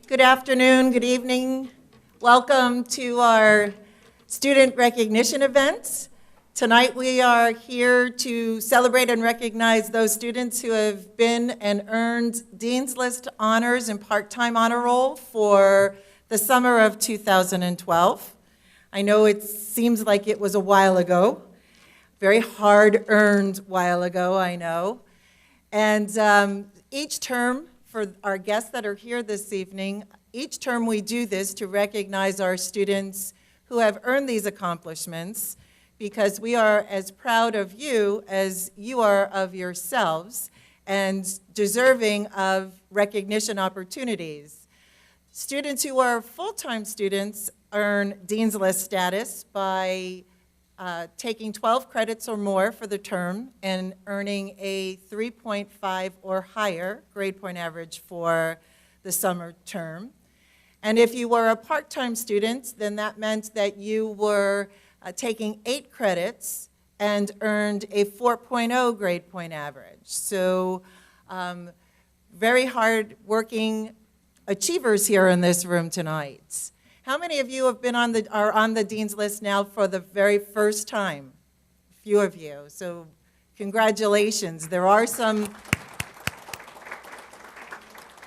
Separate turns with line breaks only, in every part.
Good afternoon, good evening. Welcome to our student recognition event. Tonight we are here to celebrate and recognize those students who have been and earned Dean's List honors and part-time honor roll for the summer of 2012. I know it seems like it was a while ago, very hard-earned while ago, I know. And each term, for our guests that are here this evening, each term we do this to recognize our students who have earned these accomplishments, because we are as proud of you as you are of yourselves and deserving of recognition opportunities. Students who are full-time students earn Dean's List status by taking 12 credits or more for the term and earning a 3.5 or higher grade point average for the summer term. And if you were a part-time student, then that meant that you were taking 8 credits and earned a 4.0 grade point average. So very hard-working achievers here in this room tonight. How many of you have been are on the Dean's List now for the very first time? A few of you, so congratulations. There are some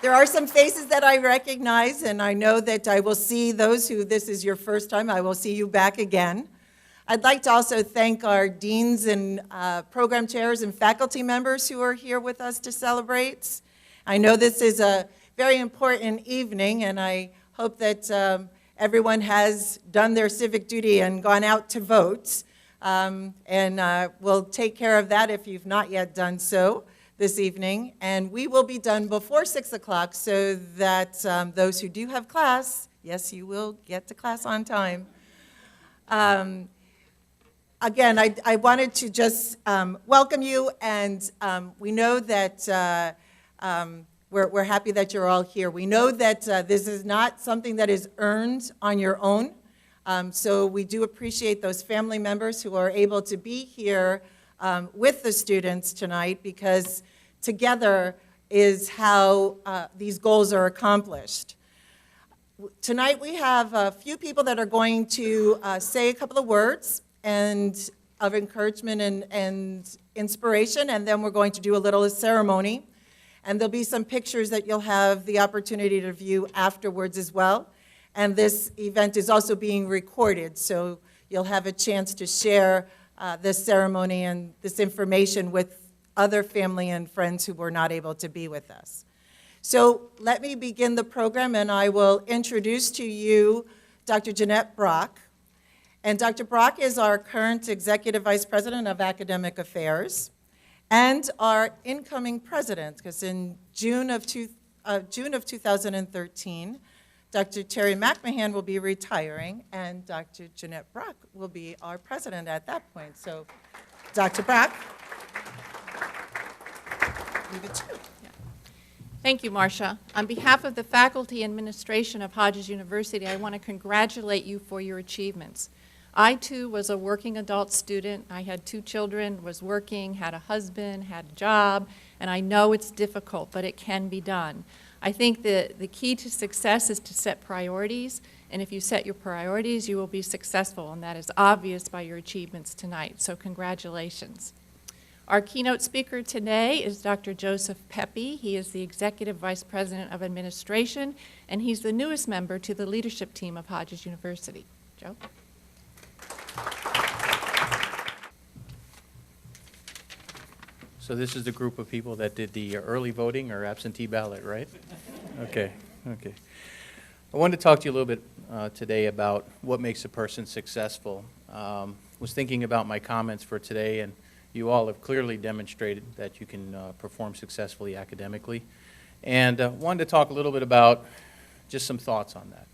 faces that I recognize, and I know that I will see those who this is your first time. I will see you back again. I'd like to also thank our deans and program chairs and faculty members who are here with us to celebrate. I know this is a very important evening, and I hope that everyone has done their civic duty and gone out to vote. And we'll take care of that if you've not yet done so this evening. And we will be done before 6 o'clock so that those who do have class, yes, you will get to class on time. Again, I wanted to just welcome you, and we know that we're happy that you're all here. We know that this is not something that is earned on your own, so we do appreciate those family members who are able to be here with the students tonight, because together is how these goals are accomplished. Tonight we have a few people that are going to say a couple of words and of encouragement and inspiration, and then we're going to do a little ceremony. And there'll be some pictures that you'll have the opportunity to view afterwards as well. And this event is also being recorded, so you'll have a chance to share this ceremony and this information with other family and friends who were not able to be with us. So let me begin the program, and I will introduce to you Dr. Jeannette Brock. And Dr. Brock is our current Executive Vice President of Academic Affairs and our incoming president, because in June of 2013, Dr. Terry McMahon will be retiring, and Dr. Jeannette Brock will be our president at that point. So, Dr. Brock, leave it to you.
Thank you, Marcia. On behalf of the faculty and administration of Hodges University, I want to congratulate you for your achievements. I, too, was a working adult student. I had 2 children, was working, had a husband, had a job, and I know it's difficult, but it can be done. I think that the key to success is to set priorities, and if you set your priorities, you will be successful, and that is obvious by your achievements tonight, so congratulations. Our keynote speaker today is Dr. Joseph Pepe. He is the Executive Vice President of Administration, and he's the newest member to the leadership team of Hodges University. Joe?
So this is the group of people that did the early voting or absentee ballot, right? Okay. I wanted to talk to you a little bit today about what makes a person successful. Was thinking about my comments for today, and you all have clearly demonstrated that you can perform successfully academically. And wanted to talk a little bit about just some thoughts on that.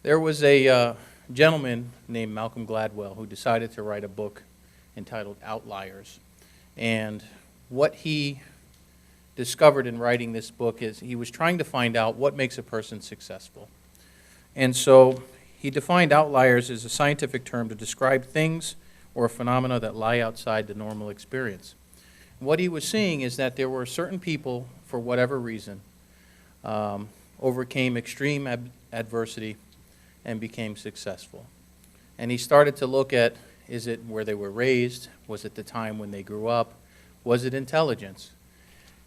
There was a gentleman named Malcolm Gladwell who decided to write a book entitled Outliers. And what he discovered in writing this book is he was trying to find out what makes a person successful. And so he defined outliers as a scientific term to describe things or phenomena that lie outside the normal experience. What he was seeing is that there were certain people, for whatever reason, or overcame extreme adversity, and became successful. And he started to look at, is it where they were raised? Was it the time when they grew up? Was it intelligence?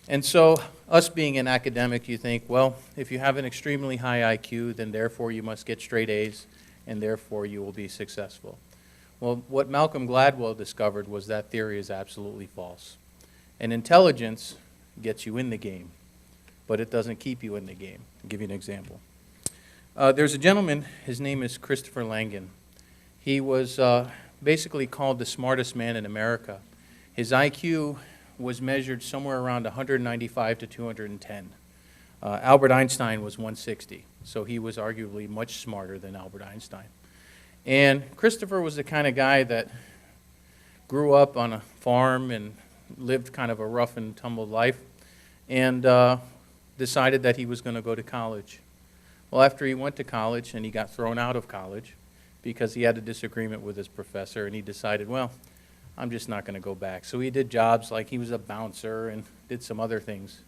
And so, us being an academic, you think, well, if you have an extremely high IQ, then therefore you must get straight A's, and therefore you will be successful. Well, what Malcolm Gladwell discovered was that theory is absolutely false. And intelligence gets you in the game, but it doesn't keep you in the game. I'll give you an example. There's a gentleman, his name is Christopher Langan. He was basically called the smartest man in America. His IQ was measured somewhere around 195 to 210. Albert Einstein was 160, so he was arguably much smarter than Albert Einstein. And Christopher was the kind of guy that grew up on a farm and lived kind of a rough and tumble life, and decided that he was going to go to college. Well, after he went to college and he got thrown out of college because he had a disagreement with his professor, and he decided, well, I'm just not going to go back. So he did jobs like he was a bouncer and did some other things.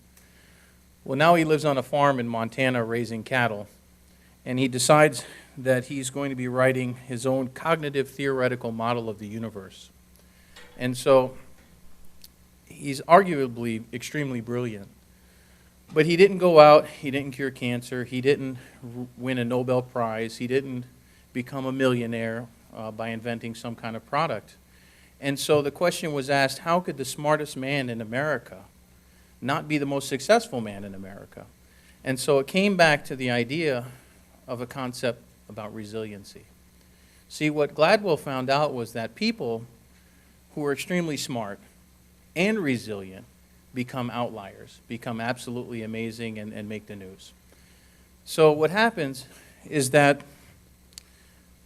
Well, now he lives on a farm in Montana raising cattle, and he decides that he's going to be writing his own cognitive theoretical model of the universe. And so he's arguably extremely brilliant. But he didn't go out, he didn't cure cancer, he didn't win a Nobel Prize, he didn't become a millionaire by inventing some kind of product. And so the question was asked, how could the smartest man in America not be the most successful man in America? And so it came back to the idea of a concept about resiliency. See, what Gladwell found out was that people who are extremely smart and resilient become outliers, become absolutely amazing and make the news. So what happens is that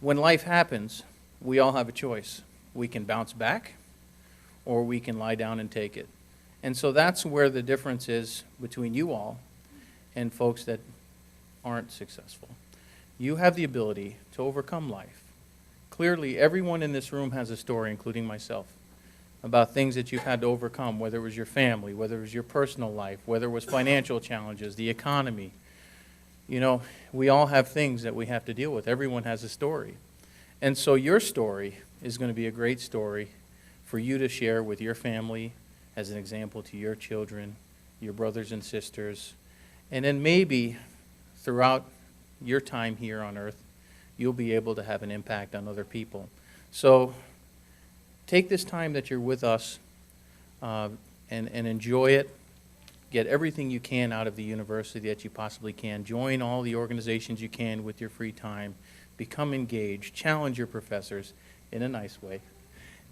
when life happens, we all have a choice. We can bounce back, or we can lie down and take it. And so that's where the difference is between you all and folks that aren't successful. You have the ability to overcome life. Clearly, everyone in this room has a story, including myself, about things that you've had to overcome, whether it was your family, whether it was your personal life, whether it was financial challenges, the economy. You know, we all have things that we have to deal with. Everyone has a story. And so your story is going to be a great story for you to share with your family as an example to your children, your brothers and sisters, and then maybe throughout your time here on earth, you'll be able to have an impact on other people. So take this time that you're with us and enjoy it. Get everything you can out of the university that you possibly can. Join all the organizations you can with your free time. Become engaged. Challenge your professors in a nice way.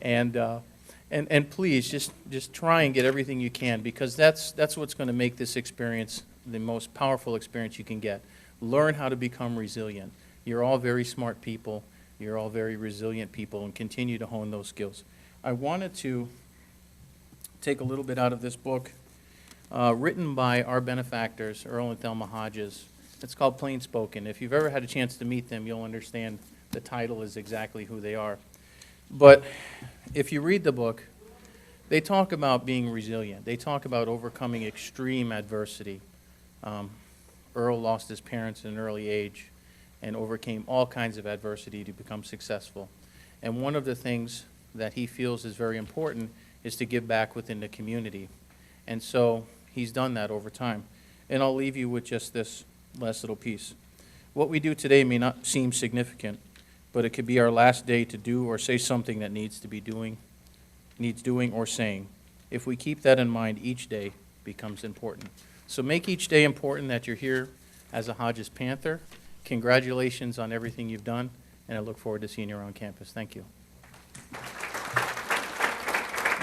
And please, just try and get everything you can, because that's what's going to make this experience the most powerful experience you can get. Learn how to become resilient. You're all very smart people. You're all very resilient people, and continue to hone those skills. I wanted to take a little bit out of this book, written by our benefactors, Earl and Thelma Hodges. It's called Plain Spoken. If you've ever had a chance to meet them, you'll understand the title is exactly who they are. But if you read the book, they talk about being resilient. They talk about overcoming extreme adversity. Earl lost his parents at an early age and overcame all kinds of adversity to become successful. And one of the things that he feels is very important is to give back within the community. And so he's done that over time. And I'll leave you with just this last little piece. What we do today may not seem significant, but it could be our last day to do or say something that needs doing or saying. If we keep that in mind, each day becomes important. So make each day important that you're here as a Hodges Panther. Congratulations on everything you've done, and I look forward to seeing you around campus. Thank you.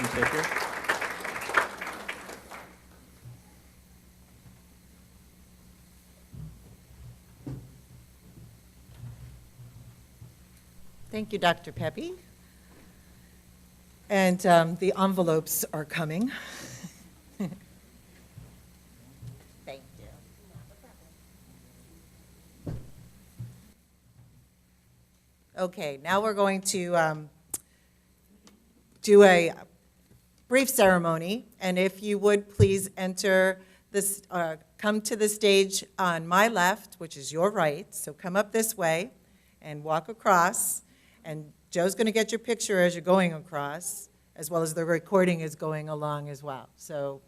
You take care.
Thank you, Dr. Pepe. And the envelopes are coming. Thank you. Okay, now we're going to do a brief ceremony, and if you would please enter this come to the stage on my left, which is your right. So come up this way and walk across. And Joe's going to get your picture as you're going across, as well as the recording is going along as well. So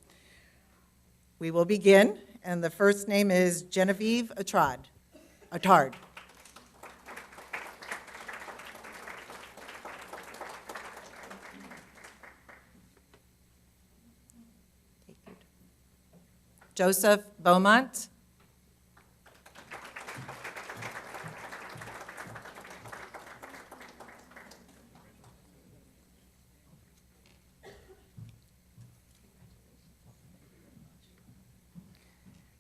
we will begin. And the first name is Genevieve Attard. Joseph Beaumont.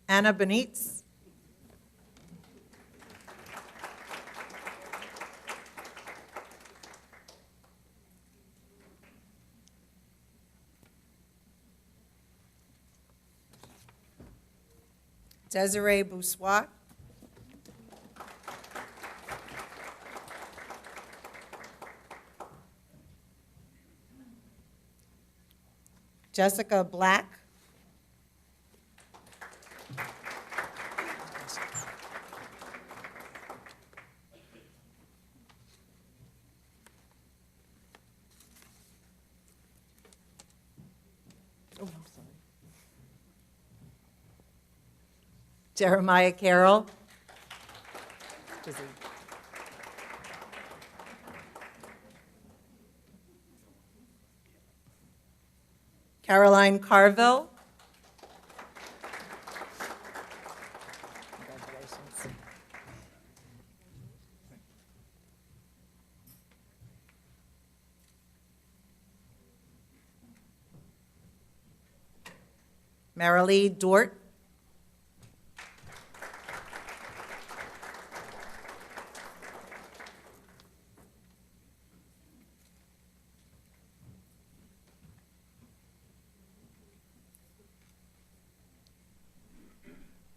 Anna Benitez. Desiree Boussois. Jessica Black. Oh, I'm sorry. Jeremiah Carroll. Caroline Carville. Congratulations. Marilee Dort.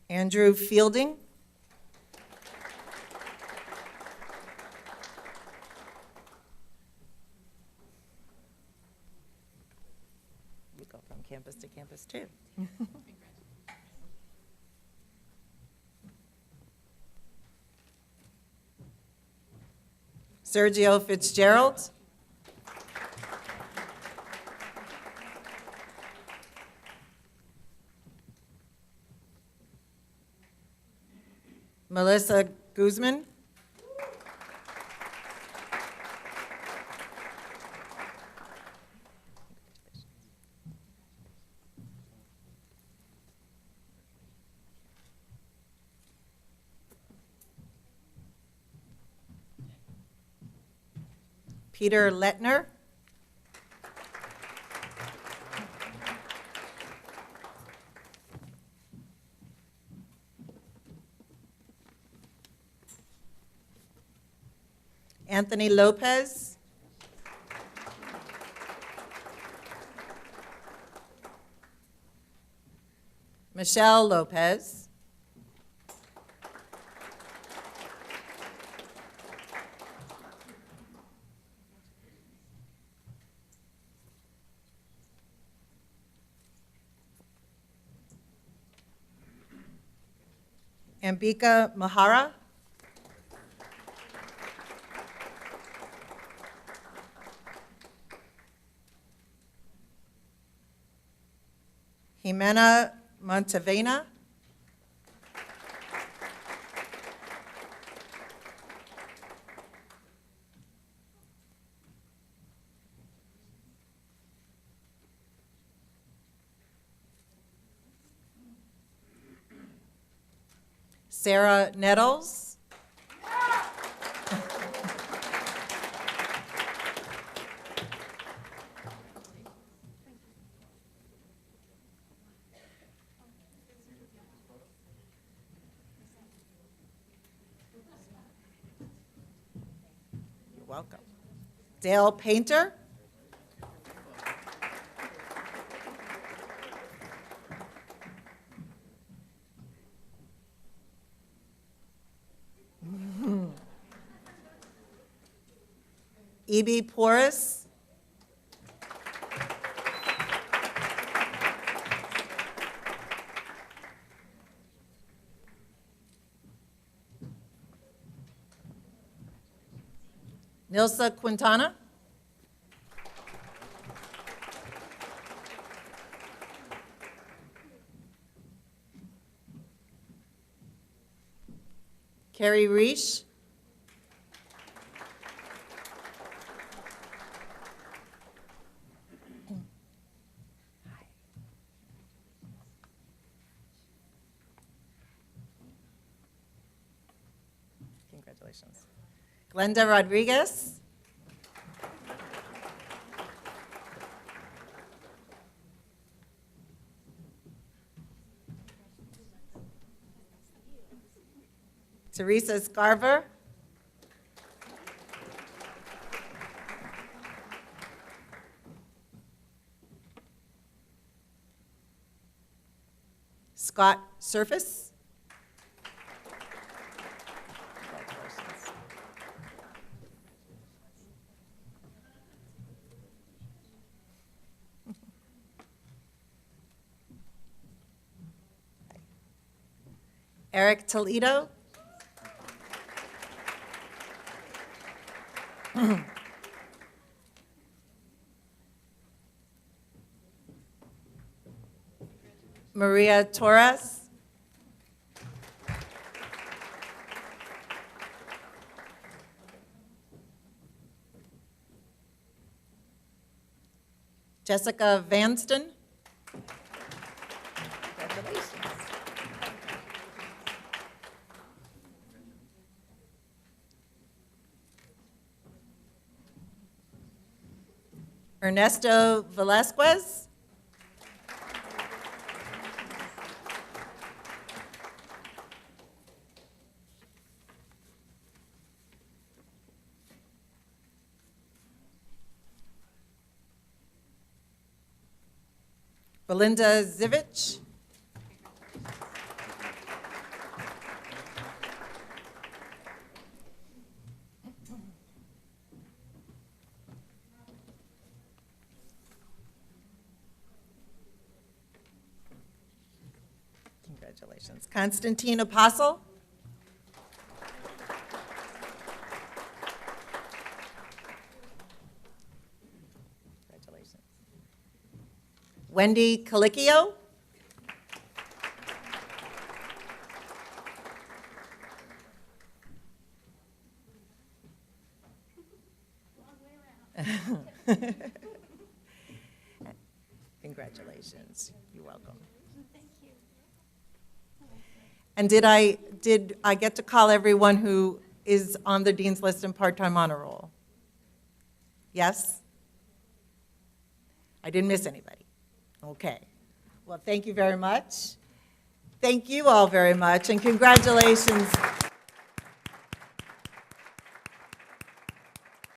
Andrew Fielding. We go from campus to campus too. Sergio Fitzgerald. Melissa Guzman. Peter Lettner. Anthony Lopez. Michelle Lopez. Ambika Mahara. Jimena Montevena. Sarah Nettles. You're welcome. Dale Painter. E.B. Porras. Nilsa Quintana. Carrie Reish.
Congratulations.
Glenda Rodriguez. Teresa Scarver. Scott Surface.
Congratulations.
Eric Toledo. Maria Torres. Jessica Vanston.
Congratulations.
Ernesto Velasquez. Belinda Zivich.
Congratulations.
Constantine Apostle.
Congratulations.
Wendy Calicchio.
Congratulations. You're welcome.
And did I get to call everyone who is on the Dean's List and part-time honor roll? Yes? I didn't miss anybody. Okay. Well, thank you very much. Thank you all very much, and congratulations